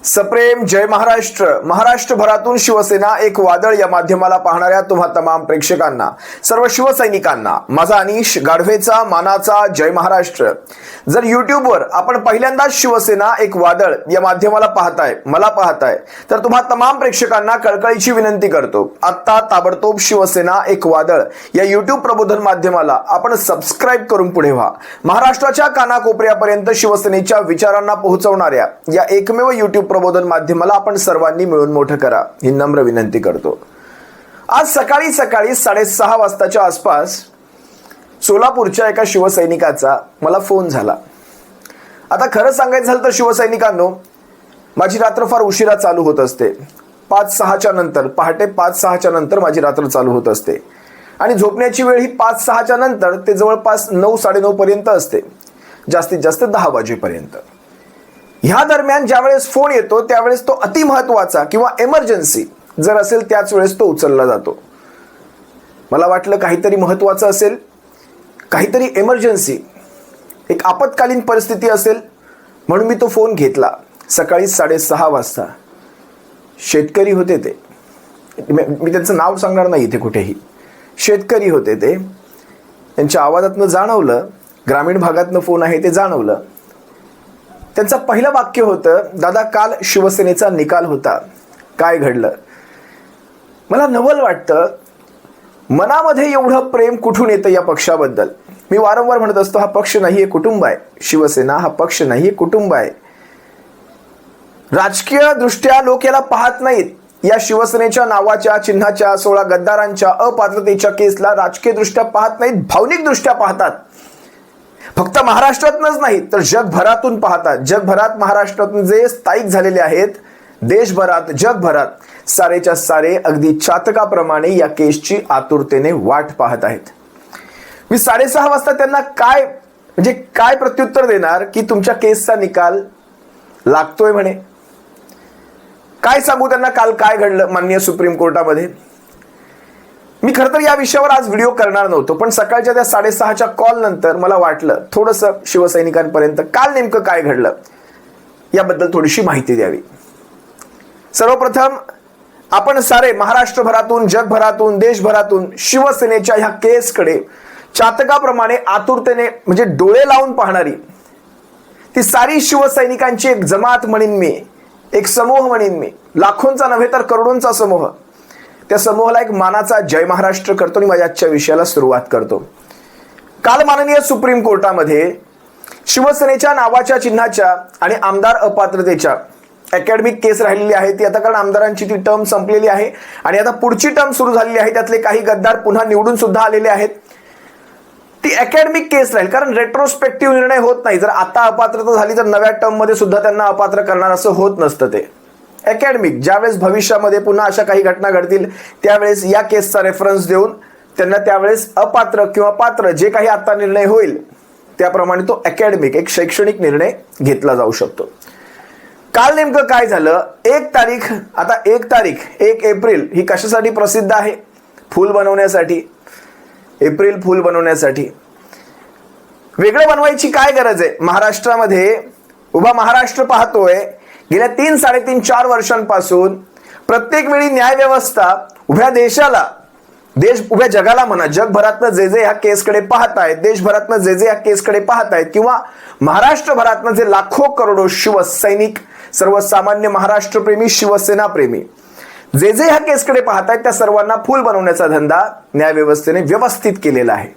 सप्रेम जय महाराष्ट्र. महाराष्ट्रभरातून शिवसेना एक वादळ या माध्यमाला पाहणाऱ्या तुम्हा तमाम प्रेक्षकांना, सर्व शिवसैनिकांना माझा अनिश गाढवेचा मानाचा जय महाराष्ट्र. जर यूट्यूबवर आपण पहिल्यांदाच शिवसेना एक वादळ या माध्यमाला मला पाहताय तर तुम्हा तमाम प्रेक्षकांना कळकळीची विनंती करतो, आता ताबडतोब शिवसेना एक वादळ या यूट्यूब प्रबोधन माध्यमाला आपण सबस्क्राइब करून पुढे व्हा. महाराष्ट्राच्या कानाकोपऱ्यापर्यंत शिवसेनेच्या विचारांना पोहोचवणाऱ्या या एकमेव यूट्यूब प्रबोधन माध्यमाला आपण सर्वांनी मिळून मोठं करा ही नम्र विनंती करतो. आज सकाळी 6:30 वाजताच्या आसपास सोलापूरच्या एका शिवसैनिकाचा मला फोन झाला. आता खरं सांगायचं झालं तर शिवसैनिकांनो, माझी रात्र फार उशिरा चालू होत असते. 5-6च्या नंतर, पहाटे 5-6च्या नंतर माझी रात्र चालू होत असते आणि झोपण्याची वेळ ही 5-6च्या नंतर ते जवळपास 9-9:30 पर्यंत असते, जास्तीत जास्त 10 वाजेपर्यंत. ह्या दरम्यान ज्यावेळेस फोन येतो त्यावेळेस तो अतिमहत्वाचा किंवा एमर्जन्सी जर असेल त्याच वेळेस तो उचलला जातो. मला वाटलं काहीतरी महत्वाचं असेल, काहीतरी एमर्जन्सी, एक आपत्कालीन परिस्थिती असेल, म्हणून मी तो फोन घेतला. सकाळी 6:30 वाजता शेतकरी होते ते, मी त्यांचं नाव सांगणार नाही इथे कुठेही. शेतकरी होते ते, त्यांच्या आवाजातनं जाणवलं, ग्रामीण भागातनं फोन आहे ते जाणवलं. त्यांचं पहिलं वाक्य होतं, दादा काल शिवसेनेचा निकाल होता, काय घडलं? मला नवल वाटतं, मनामध्ये एवढं प्रेम कुठून येतं या पक्षाबद्दल. मी वारंवार म्हणत असतो, हा पक्ष नाहीये, कुटुंब आहे. शिवसेना हा पक्ष नाहीये, कुटुंब आहे. राजकीय दृष्ट्या लोक याला पाहत नाहीत. या शिवसेनेच्या नावाच्या, चिन्हाच्या, 16 गद्दारांच्या अपात्रतेच्या केसला राजकीय दृष्ट्या पाहत नाहीत, भावनिक दृष्ट्या पाहतात. फक्त महाराष्ट्रातूनच नाही तर जगभरातून पाहतात. जगभरात महाराष्ट्रातून जे स्थायिक झालेले आहेत, देशभरात, जगभरात सारेच्या सारे अगदी चातकाप्रमाणे या केसची आतुरतेने वाट पाहत आहेत. मी 6:30 वाजता त्यांना काय प्रत्युत्तर देणार की तुमच्या केसचा निकाल लागतोय म्हणे. काय सांगू त्यांना काल काय घडलं माननीय सुप्रीम कोर्टामध्ये. मी खरं तर या विषयावर आज व्हिडिओ करणार नव्हतो, पण सकाळच्या त्या 6:30च्या कॉल नंतर मला वाटलं थोडंसं शिवसैनिकांपर्यंत काल नेमकं काय घडलं याबद्दल थोडीशी माहिती द्यावी. सर्वप्रथम आपण सारे महाराष्ट्रभरातून, जगभरातून, देशभरातून शिवसेनेच्या ह्या केसकडे चातकाप्रमाणे आतुरतेने म्हणजे डोळे लावून पाहणारी ती सारी शिवसैनिकांची एक जमात म्हणीन मी, एक समूह म्हणीन मी, लाखोंचा नव्हे तर करोडोंचा समूह. त्या समूहाला एक मानाचा जय महाराष्ट्र करतो आणि माझ्या आजच्या विषयाला सुरुवात करतो. काल माननीय सुप्रीम कोर्टामध्ये शिवसेनेच्या नावाच्या, चिन्हाच्या आणि आमदार अपात्रतेच्या अकॅडमिक केस राहिलेली आहे ती आता, कारण आमदारांची ती टर्म संपलेली आहे आणि आता पुढची टर्म सुरू झालेली आहे. त्यातले काही गद्दार पुन्हा निवडून सुद्धा आलेले आहेत. ती अकॅडमिक केस राहील, कारण रेट्रोस्पेक्टिव्ह निर्णय होत नाही. जर आता अपात्रता झाली तर नव्या टर्म मध्ये सुद्धा त्यांना अपात्र करणार असं होत नसतं. ते अकॅडमिक ज्यावेळेस भविष्यामध्ये पुन्हा अशा काही घटना घडतील त्यावेळेस या केसचा रेफरन्स देऊन त्यांना त्यावेळेस अपात्र किंवा पात्र जे काही आता निर्णय होईल त्याप्रमाणे तो अकॅडमिक एक शैक्षणिक निर्णय घेतला जाऊ शकतो. काल नेमकं काय झालं? 1 एप्रिल ही कशासाठी प्रसिद्ध आहे? फूल बनवण्यासाठी. एप्रिल फूल बनवण्यासाठी. वेगळं बनवायची काय गरज आहे? महाराष्ट्रामध्ये उभा महाराष्ट्र पाहतोय गेल्या 3-3.5-4 वर्षांपासून प्रत्येक वेळी न्याय व्यवस्था उभ्या देशाला, उभ्या जगाला म्हणा, जगभरातनं जे ह्या केसकडे पाहतायत, देशभरातनं जे ह्या केसकडे पाहतायत किंवा महाराष्ट्रभरातनं जे लाखो करोडो शिवसैनिक, सर्वसामान्य महाराष्ट्रप्रेमी, शिवसेना प्रेमी जे ह्या केसकडे पाहतायत त्या सर्वांना फूल बनवण्याचा धंदा न्यायव्यवस्थेने व्यवस्थित केलेला आहे.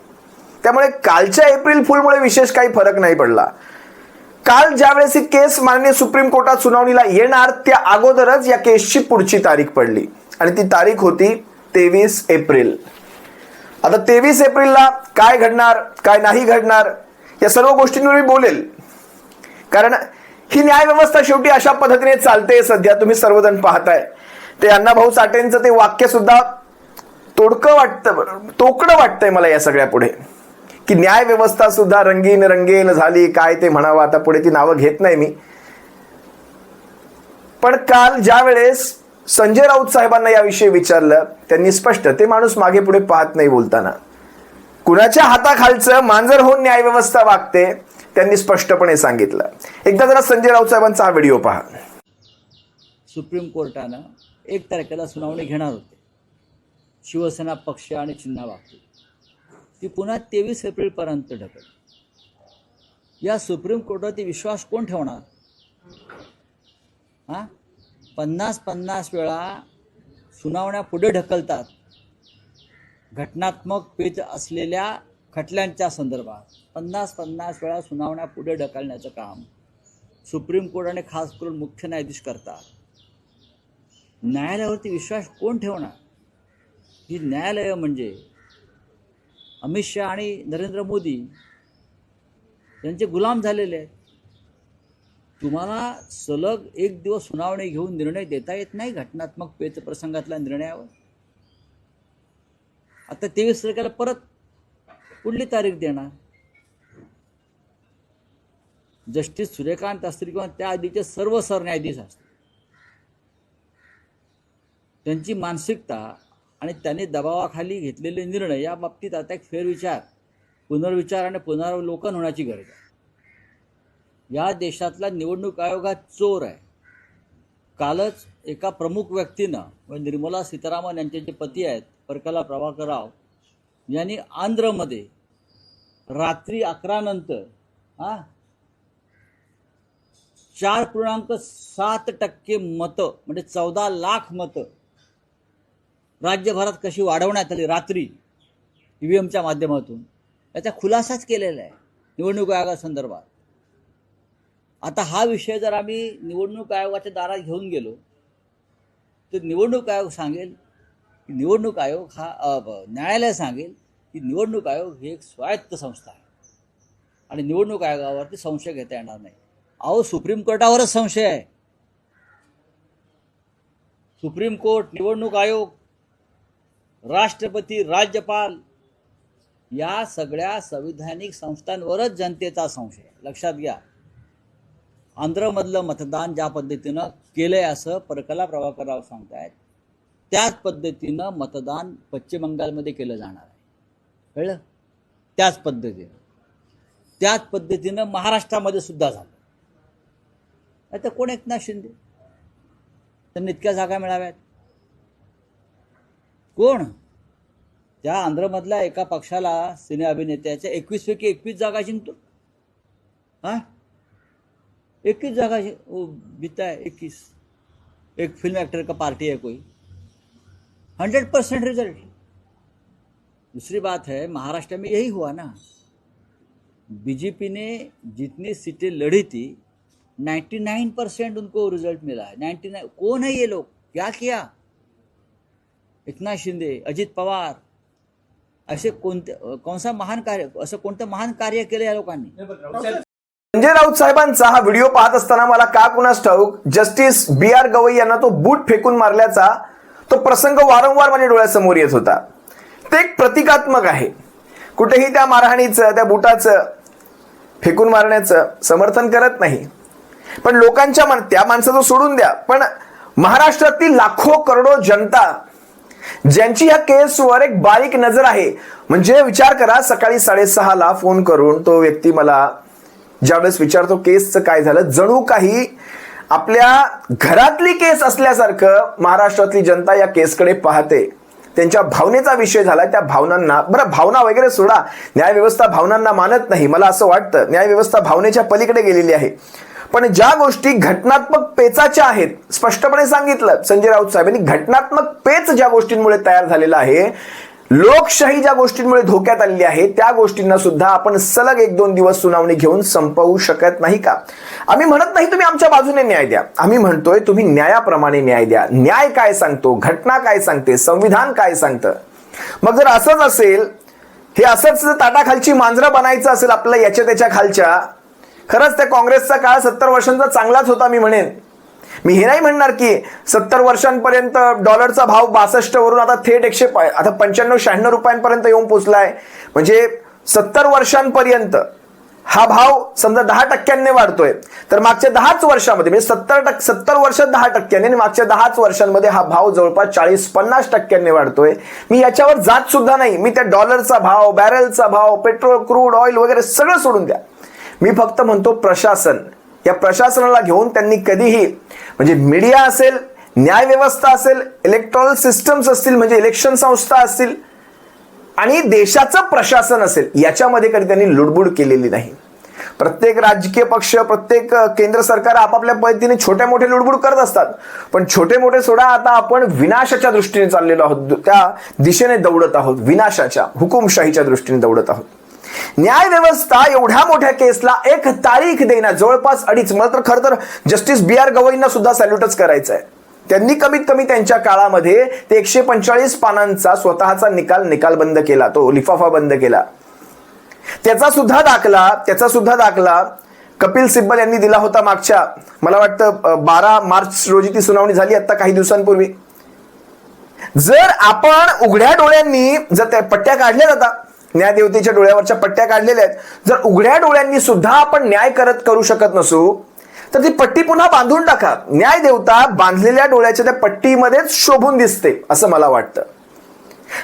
त्यामुळे कालच्या एप्रिल फूलमुळे विशेष काही फरक नाही पडला. काल ज्यावेळेस ही केस माननीय सुप्रीम कोर्टात सुनावणीला येणार त्या अगोदरच या केसची पुढची तारीख पडली आणि ती तारीख होती 23 एप्रिल. आता 23 एप्रिलला काय घडणार, काय नाही घडणार या सर्व गोष्टींवर मी बोलेल, कारण ही न्यायव्यवस्था शेवटी अशा पद्धतीने चालते. सध्या तुम्ही सर्वजण पाहताय ते अण्णाभाऊ साठेंचं ते वाक्य सुद्धा तोकडं वाटतंय मला या सगळ्या पुढे, की न्याय व्यवस्था सुद्धा रंगीन रंगेल झाली, काय ते म्हणावं आता, पुढे ती नावं घेत नाही मी. पण काल ज्या वेळेस संजय राऊत साहेबांना याविषयी विचारलं, त्यांनी स्पष्ट, ते माणूस मागे पुढे पाहत नाही बोलताना, कुणाच्या हाताखालचं मांजर होऊन न्याय व्यवस्था वागते त्यांनी स्पष्टपणे सांगितलं. एकदा जरा संजय राऊत साहेबांचा हा व्हिडिओ पहा. सुप्रीम कोर्टानं 1 तारखेला सुनावणी घेणार होते शिवसेना पक्ष आणि चिन्हाबाबतीत. ती पुन्हा 23 एप्रिलपर्यंत ढकलली. या सुप्रीम कोर्टावरती विश्वास कोण ठेवणार? 50 वेळा सुनावण्या पुढे ढकलतात घटनात्मक पेच असलेल्या खटल्यांच्या संदर्भात. 50 वेळा सुनावण्या पुढे ढकलण्याचं काम सुप्रीम कोर्ट आणि खास करून मुख्य न्यायाधीश करतात. न्यायालयावरती विश्वास कोण ठेवणार? ही न्यायालय म्हणजे अमित शहा आणि नरेंद्र मोदी यांचे गुलाम झालेले आहेत. तुम्हाला सलग 1 दिवस सुनावणी घेऊन निर्णय देता येत नाही घटनात्मक पेच प्रसंगातल्या निर्णयावर. आता 23 तारखेला परत पुढली तारीख देणार. जस्टिस सूर्यकांत असतील किंवा त्या आधीचे सर्व सरन्यायाधीश असतील, त्यांची मानसिकता आणि त्यांनी दबावाखाली घेतलेले निर्णय या बाबतीत आता एक फेरविचार, पुनर्विचार आणि पुनरावलोकन होण्याची गरज आहे. या देशातला निवडणूक आयोग हा चोर आहे. कालच एका प्रमुख व्यक्तीनं निर्मला सीतारामन यांचे जे पती आहेत परकला प्रभाकर राव यांनी आंध्रमध्ये रात्री 11 नंतर 4.7% मतं म्हणजे 14 लाख मतं राज्यभरात कशी वाढवण्यात आली रात्री EVMच्या माध्यमातून याचा खुलासाच केलेला आहे निवडणूक आयोगासंदर्भात. आता हा विषय जर आम्ही निवडणूक आयोगाच्या दारात घेऊन गेलो तर निवडणूक आयोग सांगेल, निवडणूक आयोग हा न्यायालय सांगेल की निवडणूक आयोग ही एक स्वायत्त संस्था आहे आणि निवडणूक आयोगावरती संशय घेता येणार नाही. अहो, सुप्रीम कोर्टावरच संशय आहे. सुप्रीम कोर्ट, निवडणूक आयोग, राष्ट्रपती, राज्यपाल या सगळ्या संविधानिक संस्थांवरच जनतेचा संशय आहे. लक्षात घ्या. आंध्रमधलं मतदान ज्या पद्धतीनं केलंय असं परकला प्रभाकरराव सांगतायत, त्याच पद्धतीनं मतदान पश्चिम बंगालमध्ये केलं जाणार आहे. कळलं? त्याच पद्धतीनं महाराष्ट्रामध्ये सुद्धा झालं. आता कोण एकनाथ शिंदे? त्यांनी इतक्या जागा मिळाव्यात? कोण? त्या आंध्रमधल्या एका पक्षाला सिने अभिनेत्याच्या 21 पैकी 21 जागा जिंकतो. 21 जागा जीता है. 21 एक फिल्म एक्टर का पार्टी है कोई. 100% रिजल्ट. दूसरी बात है, महाराष्ट्र में यही हुआ ना. बीजेपी ने जितनी सीटें लड़ी थी 99% उनको रिजल्ट मिला है. 99. कौन है ये लोग? क्या किया? एकनाथ शिंदे, अजित पवार असे कोणतं महान कार्य केलं या लोकांनी? संजय राऊत साहेबांचा हा व्हिडिओ पाहत असताना मला का कुणास ठाऊक जस्टिस BR गवई यांना तो बूट फेकून मारल्याचा तो प्रसंग वारंवार माझ्या डोळ्यासमोर येत होता. ते एक प्रतिकात्मक आहे. कुठेही त्या मारहाणीचं, त्या बुटाचं, फेकून मारण्याचं समर्थन करत नाही. पण लोकांच्या त्या माणसाचं सोडून द्या, पण महाराष्ट्रातील लाखो करोडो जनता ज्यांची या केसवर एक बारीक नजर आहे. म्हणजे विचार करा, सकाळी 6:30ला फोन करून तो व्यक्ती मला ज्यावेळेस विचारतो केसचं काय झालं, जणू काही आपल्या घरातली केस असल्यासारखं महाराष्ट्रातली जनता या केसकडे पाहते. त्यांच्या भावनेचा विषय झाला. त्या भावनांना, बरं भावना वगैरे सोडा, न्यायव्यवस्था भावनांना मानत नाही, मला असं वाटतं. न्यायव्यवस्था भावनेच्या पलीकडे गेलेली आहे. पण ज्या गोष्टी घटनात्मक पेचाच्या आहेत, स्पष्टपणे सांगितलं संजय राऊत साहेबांनी, घटनात्मक पेच ज्या गोष्टींमुळे तयार झालेला आहे, लोकशाही ज्या गोष्टींमुळे धोक्यात आलेली आहे, त्या गोष्टींना सुद्धा आपण सलग 1-2 दिवस सुनावणी घेऊन संपवू शकत नाही का? आम्ही म्हणत नाही तुम्ही आमच्या बाजूने न्याय द्या. आम्ही म्हणतोय तुम्ही न्यायाप्रमाणे न्याय द्या. न्याय काय सांगतो, घटना काय सांगते, संविधान काय सांगतं. मग जर असंच असेल, हे असंच ताटाखालची मांजरं बनायचं असेल आपल्याला याच्या त्याच्या खालच्या, खरंच त्या काँग्रेसचा काळ 70 वर्षांचा चांगलाच होता मी म्हणेन. मी हे नाही म्हणणार की 70 वर्षांपर्यंत डॉलरचा भाव 62 वरून आता थेट 95-96 रुपयांपर्यंत येऊन पोहोचलाय. म्हणजे 70 वर्षांपर्यंत हा भाव समजा 10% वाढतोय, तर मागच्या 10च वर्षांमध्ये म्हणजे 70 वर्षात 10% आणि मागच्या 10च वर्षांमध्ये हा भाव जवळपास 40-50% वाढतोय. मी याच्यावर जात सुद्धा नाही. मी त्या डॉलरचा भाव, बॅरेलचा भाव, पेट्रोल, क्रूड ऑइल वगैरे सगळं सोडून द्या. मी फक्त म्हणतो प्रशासन, या प्रशासनाला घेऊन त्यांनी कधीही म्हणजे मीडिया असेल, न्याय व्यवस्था असेल, इलेक्ट्रॉनिक सिस्टम्स असतील म्हणजे इलेक्शन संस्था असतील आणि देशाचं प्रशासन असेल, याच्यामध्ये कधी त्यांनी लुडबुड केलेली नाही. प्रत्येक राजकीय पक्ष, प्रत्येक केंद्र सरकार आपापल्या पद्धतीने छोटे मोठे लुडबुड करत असतात, पण छोटे मोठे सोडा, आता आपण विनाशाच्या दृष्टीने चाललेलो आहोत, त्या दिशेने दौडत आहोत, विनाशाच्या, हुकुमशाहीच्या दृष्टीने दौडत आहोत. न्याय व्यवस्था एवढ्या मोठ्या केसला एक तारीख देणार, जवळपास 2.5, मला तर खरं तर जस्टिस BR गवईंना सुद्धा सॅल्यूटच करायचं आहे. त्यांनी कमीत कमी त्यांच्या काळामध्ये ते 145 पानांचा स्वतःचा निकालबंद केला, तो लिफाफा बंद केला. त्याचा सुद्धा दाखला कपिल सिब्बल यांनी दिला होता मागच्या, मला वाटतं 12 मार्च रोजी ती सुनावणी झाली, आता काही दिवसांपूर्वी. जर आपण उघड्या डोळ्यांनी जर त्या पट्ट्या काढल्या जातात, न्यायदेवतेच्या डोळ्यावरच्या पट्ट्या काढलेल्या आहेत, जर उघड्या डोळ्यांनी सुद्धा आपण न्याय करू शकत नसू, तर ती पट्टी पुन्हा बांधून टाका. न्यायदेवता बांधलेल्या डोळ्याच्या त्या पट्टीमध्येच शोभून दिसते असं मला वाटतं.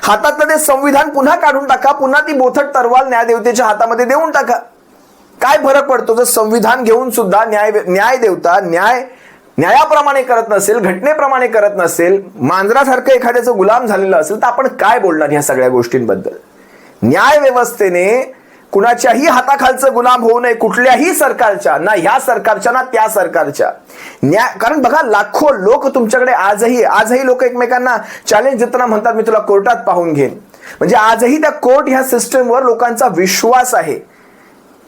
हातातलं ते संविधान पुन्हा काढून टाका, पुन्हा ती बोथट तरवाल न्यायदेवतेच्या हातामध्ये देऊन टाका. काय फरक पडतो जर संविधान घेऊन सुद्धा न्यायदेवता न्यायाप्रमाणे करत नसेल, घटनेप्रमाणे करत नसेल, मांजरासारखं एखाद्याचं गुलाम झालेलं असेल, तर आपण काय बोलणार ह्या सगळ्या गोष्टींबद्दल. न्याय व्यवस्थेने कुणाच्याही हाताखालचं गुलाम होऊ नये, कुठल्याही सरकारच्या, ना ह्या सरकारच्या ना त्या सरकारच्या. कारण बघा, लाखो लोक तुमच्याकडे आजही लोक एकमेकांना चॅलेंज देताना म्हणतात, मी तुला कोर्टात पाहून घेईन. म्हणजे आजही त्या कोर्ट ह्या सिस्टमवर लोकांचा विश्वास आहे,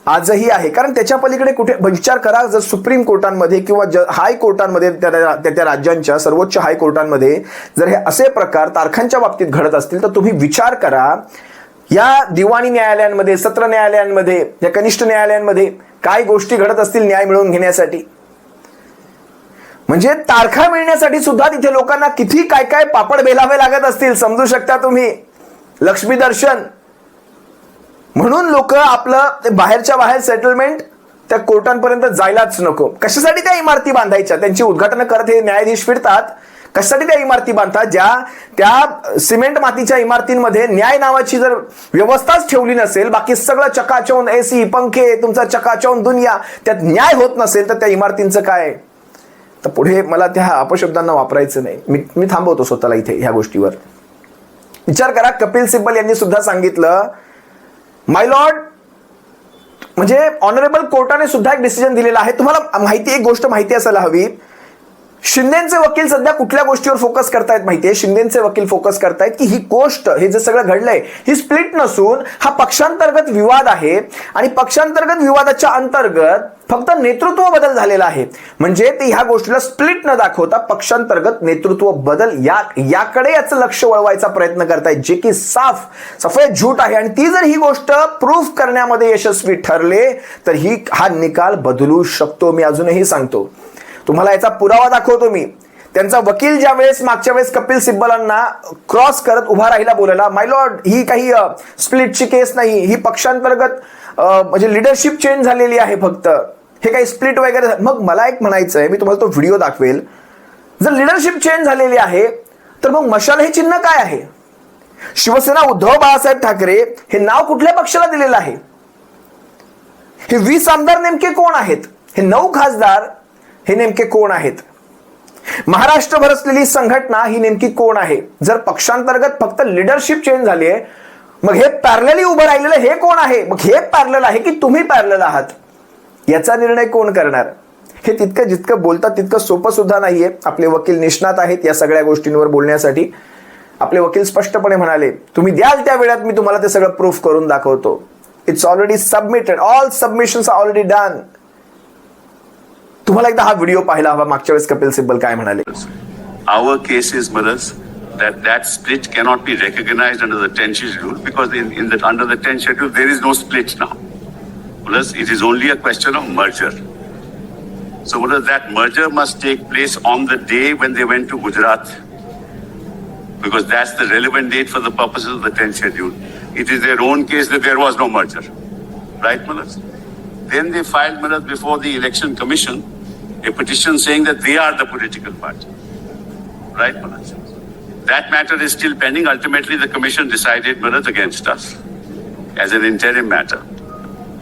आजही आहे. कारण त्याच्या पलीकडे कुठे विचार करा, जर सुप्रीम कोर्टांमध्ये किंवा हायकोर्टांमध्ये, त्या राज्यांच्या सर्वोच्च हायकोर्टांमध्ये जर हे असे प्रकार तारखांच्या बाबतीत घडत असतील, तर तुम्ही विचार करा, या दिवाणी न्यायालयांमध्ये, सत्र न्यायालयांमध्ये, या कनिष्ठ न्यायालयांमध्ये काय गोष्टी घडत असतील न्याय मिळवून घेण्यासाठी. म्हणजे तारखा मिळण्यासाठी सुद्धा तिथे लोकांना किती काय काय पापड बेलावे लागत असतील, समजू शकता तुम्ही. लक्ष्मी दर्शन म्हणून लोक आपलं ते बाहेरच्या बाहेर सेटलमेंट त्या कोर्टांपर्यंत जायलाच नको. कशासाठी त्या इमारती बांधायच्या, त्यांची उद्घाटन करत हे न्यायाधीश फिरतात, कशासाठी त्या इमारती बांधतात, त्या सिमेंट मातीच्या इमारतींमध्ये न्याय नावाची जर व्यवस्थाच ठेवली नसेल, बाकी सगळं चकाचौंध AC पंखे, तुमचा चकाचौंध दुनिया, त्यात न्याय होत नसेल, तर त्या इमारतींचं काय. तर पुढे मला त्या अपशब्दांना वापरायचं नाही, मी थांबवतो स्वतःला इथे ह्या गोष्टीवर. विचार करा, कपिल सिब्बल यांनी सुद्धा सांगितलं, माय लॉर्ड, म्हणजे ऑनरेबल कोर्टाने सुद्धा एक डिसिजन दिलेला आहे. तुम्हाला एक गोष्ट माहिती असायला हवी, शिंदेचे वकील सध्या कुठल्या गोष्टीवर फोकस करतायत माहितीये. शिंदेचे वकील फोकस करतायत की ही गोष्ट, हे जे सगळं घडलंय, ही स्प्लिट नसून हा पक्षांतर्गत विवाद आहे, आणि पक्षांतर्गत विवादाच्या अंतर्गत फक्त नेतृत्व बदल झालेला आहे. म्हणजे ते ह्या गोष्टीला स्प्लिट न दाखवता पक्षांतर्गत नेतृत्व बदल याकडे याचं लक्ष वळवायचा प्रयत्न करतायत, जे की सफेद झूट आहे. आणि ती जर ही गोष्ट प्रूफ करण्यामध्ये यशस्वी ठरले तर हा निकाल बदलू शकतो. मी अजूनही सांगतो, तुम्हाला याचा पुरावा दाखवतो मी. त्यांचा वकील ज्या वेळेस मागच्या वेळेस कपिल सिब्बलांना क्रॉस करत उभा राहिला बोलायला, माय लॉर्ड, ही काही स्प्लिटची केस नाही, ही पक्षांतर्गत म्हणजे लिडरशिप चेंज झालेली आहे, फक्त हे काही स्प्लिट वगैरे. मग मला एक म्हणायचं आहे, मी तुम्हाला तो व्हिडिओ दाखवेल. जर लिडरशिप चेंज झालेली आहे तर मग मशाल हे चिन्ह काय आहे? शिवसेना उद्धव बाळासाहेब ठाकरे हे नाव कुठल्या पक्षाला दिलेलं आहे? हे 20 आमदार नेमके कोण आहेत? हे 9 खासदार हे नेमके कोण आहेत? महाराष्ट्रभर असलेली संघटना ही नेमकी कोण आहे? जर पक्षांतर्गत फक्त लिडरशिप चेंज झाली आहे, मग हे पॅरलली उभं राहिलेलं हे कोण आहे? मग हे पॅरलल आहे की तुम्ही पॅरलल आहात? याचा निर्णय कोण करणार? हे जितकं बोलतात तितकं सोपं सुद्धा नाहीये. आपले वकील निष्णात आहेत या सगळ्या गोष्टींवर बोलण्यासाठी. आपले वकील स्पष्टपणे म्हणाले, तुम्ही द्याल त्या वेळात मी तुम्हाला ते सगळं प्रूफ करून दाखवतो. It's already submitted, all submissions are already done. तुम्हाला एकदा हा व्हिडिओ पाहायला हवा, मागच्या वेळेस कपिल सिब्बल काय म्हणाले. Our case is, Maras, that split cannot be recognized under the 10 schedule because under the 10 schedule there is no split now. Maras, it is only a question of merger. So Maras, that merger must take place on the day when they went to Gujarat, because that's the relevant date for the purposes of the 10 schedule. It is their own case that there was no merger, right, Maras? Then they filed, Maras, before the Election Commission a petition saying that they are the political party, right, Maras? That matter is still pending. Ultimately, the commission decided, Maras, against us as an interim matter.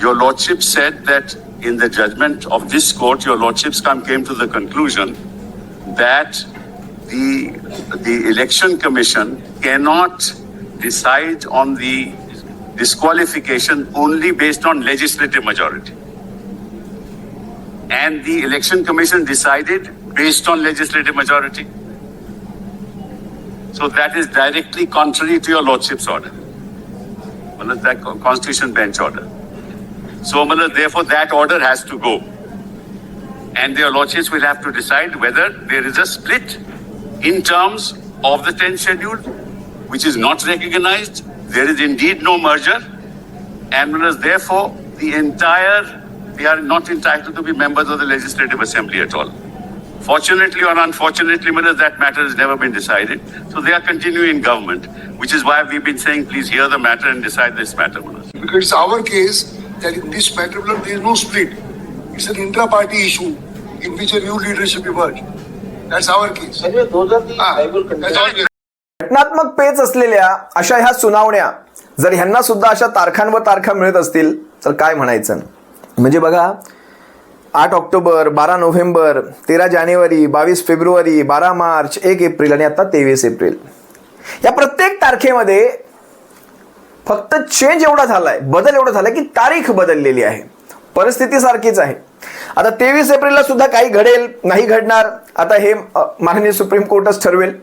Your lordship said that in the judgment of this court, your lordships came to the conclusion that the election commission cannot decide on the disqualification only based on legislative majority. And the election commission decided based on legislative majority. So that is directly contrary to your lordship's order. Well, that constitution bench order. So therefore that order has to go. And your lordships will have to decide whether there is a split in terms of the 10th schedule, which is not recognized. There is indeed no merger. And therefore they are not entitled to be members of the Legislative Assembly at all. Fortunately or unfortunately, that matter has never been decided. So they are continuing in government, which is why we've been saying, please hear the matter and decide this matter. Because it's our case that in this matter, there is no split. It's an intra-party issue in which a new leadership emerged. That's our case. That's our case. घटनात्मक पेच असलेल्या अशा ह्या सुनावण्या जर ह्यांना सुद्धा अशा तारखांवर तारखा मिळत असतील तर काय म्हणायचं. म्हणजे बघा, 8 ऑक्टोबर, 12 नोव्हेंबर, 13 जानेवारी, 22 फेब्रुवारी, 12 मार्च, 1 एप्रिल आणि आता 23 एप्रिल, या प्रत्येक तारखेमध्ये फक्त चेंज एवढा झालाय, बदल एवढा झालाय की तारीख बदललेली आहे, परिस्थिती सारखीच आहे. आता 23 एप्रिलला सुद्धा काही घडेल, नाही घडणार, आता हे माननीय सुप्रीम कोर्टच ठरवेल.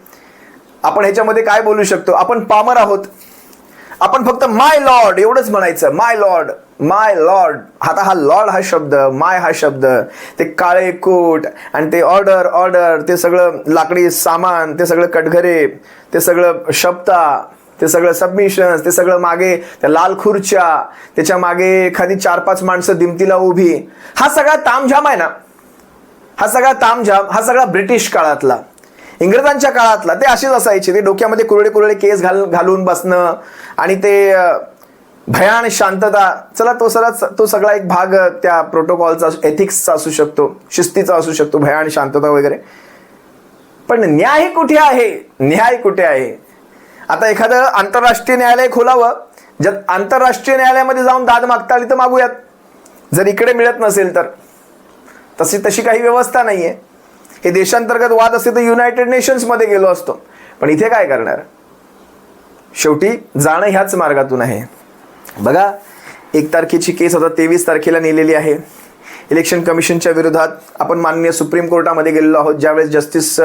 आपण ह्याच्यामध्ये काय बोलू शकतो. आपण पामर आहोत, आपण फक्त माय लॉर्ड एवढंच म्हणायचं. माय लॉर्ड, माय लॉर्ड. आता हा लॉर्ड हा शब्द, माय हा शब्द, ते काळे कोट आणि ते ऑर्डर ऑर्डर, ते सगळं लाकडी सामान, ते सगळं कटघरे, ते सगळं शब्दा, ते सगळं सबमिशन्स, ते सगळं मागे त्या लाल खुर्च्या, त्याच्या मागे एखादी 4-5 माणसं दिमतीला उभी, हा सगळा तामझाम आहे ना. हा सगळा तामझाम, हा सगळा ब्रिटिश काळातला, इंग्रजांच्या काळातला, ते असेच असायचे. ते डोक्यामध्ये कुरळे कुरळे केस घालून बसणं आणि ते भयान शांतता. चला, तो सगळा एक भाग त्या प्रोटोकॉलचा, एथिक्सचा असू शकतो, शिस्तीचा असू शकतो, भयान शांतता वगैरे. पण न्याय कुठे आहे? न्याय कुठे आहे? आता एखादं आंतरराष्ट्रीय न्यायालय खोलावं, जर आंतरराष्ट्रीय न्यायालयामध्ये जाऊन दाद मागता आली तर मागूयात, जर इकडे मिळत नसेल तर. तशी काही व्यवस्था नाहीये. हे देशांतर्गत वाद असते तर युनायटेड नेशन्स मध्ये गेलो असतो, पण इथे काय करणार. शेवटी जाणं ह्याच मार्गातून आहे. बघा, 1 तारखेची केस आता 23 तारखेला नेलेली आहे. इलेक्शन कमिशनच्या विरोधात आपण माननीय सुप्रीम कोर्टामध्ये गेलेलो आहोत. ज्यावेळेस जस्टिस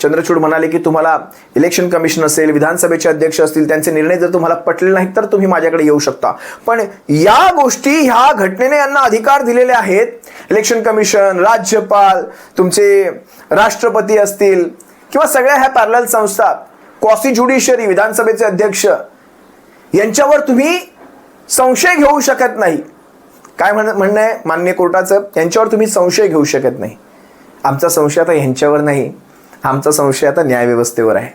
चंद्रचूड म्हणाले की तुम्हाला इलेक्शन कमिशन असेल, विधानसभेचे अध्यक्ष असतील, त्यांचे निर्णय जर तुम्हाला पटले नाहीत तर तुम्ही माझ्याकडे येऊ शकता. पण या गोष्टी, ह्या घटनेने यांना अधिकार दिलेले आहेत. इलेक्शन कमिशन, राज्यपाल, तुमचे राष्ट्रपती असतील किंवा सगळ्या ह्या पॅरलल संस्था, क्वासी ज्युडिशियरी, विधानसभेचे अध्यक्ष, यांच्यावर तुम्ही संशय घेऊ शकत नाही. काय म्हणणं आहे माननीय कोर्टाचं? यांच्यावर तुम्ही संशय घेऊ शकत नाही. आमचा संशय आता यांच्यावर नाही, आमचा संशय आता न्यायव्यवस्थेवर आहे.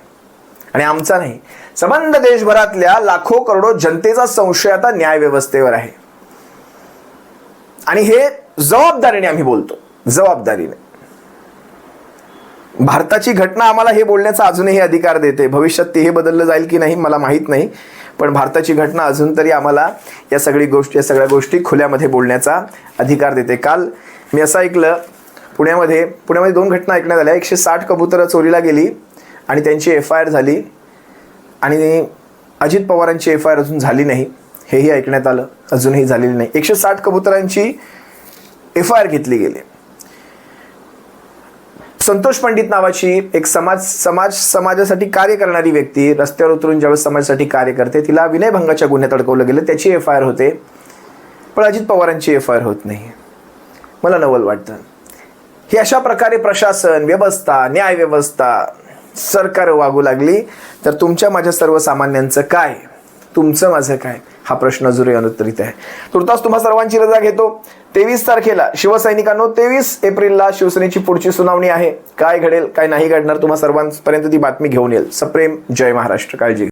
आणि आमचा नाही, संबंध देशभरातल्या लाखो करोडो जनतेचा संशय आता न्यायव्यवस्थेवर आहे. आणि हे जबाबदारीने आम्ही बोलतो, जबाबदारीने. भारताची घटना आम्हाला हे बोलण्याचा अजूनही अधिकार देते. भविष्यात ते हे बदललं जाईल की नाही मला माहीत नाही, पण भारताची घटना अजून तरी आम्हाला या सगळ्या गोष्टी खुल्यामध्ये बोलण्याचा अधिकार देते. काल मी असं ऐकलं, पुण्यामध्ये 2 घटना ऐकण्यात आल्या. 160 कबुतरं चोरीला गेली आणि त्यांची FIR झाली, आणि अजित पवारांची FIR अजून झाली नाही, हेही ऐकण्यात आलं, अजूनही झालेली नाही. 160 कबुतरांची FIR घेतली गेली. संतोष पंडित नावाची एक समाजासाठी कार्य करणारी व्यक्ती रस्त्यावर उतरून ज्यावेळेस समाजासाठी कार्य करते, तिला विनयभंगाच्या गुन्ह्यात अडकवलं गेलं, त्याची FIR होते, पण अजित पवारांची FIR होत नाही. मला नवल वाटतं. ही अशा प्रकारे प्रशासन व्यवस्था, न्यायव्यवस्था, सरकार वागू लागली तर तुमच्या माझ्या सर्वसामान्यांचं काय, तुमचं माझं काय, हा प्रश्न अजूनही अनुत्तरित आहे. तुर्तास तुम्हा सर्वांची रजा घेतो. 23 तारखेला शिवसैनिकांनो, 23 एप्रिलला शिवसेनेची पुढची सुनावणी आहे. काय घडेल, काय नाही घडणार, तुम्हा सर्वांपर्यंत ती बातमी घेऊन येईल. सप्रेम जय महाराष्ट्र. काळजी घ्या.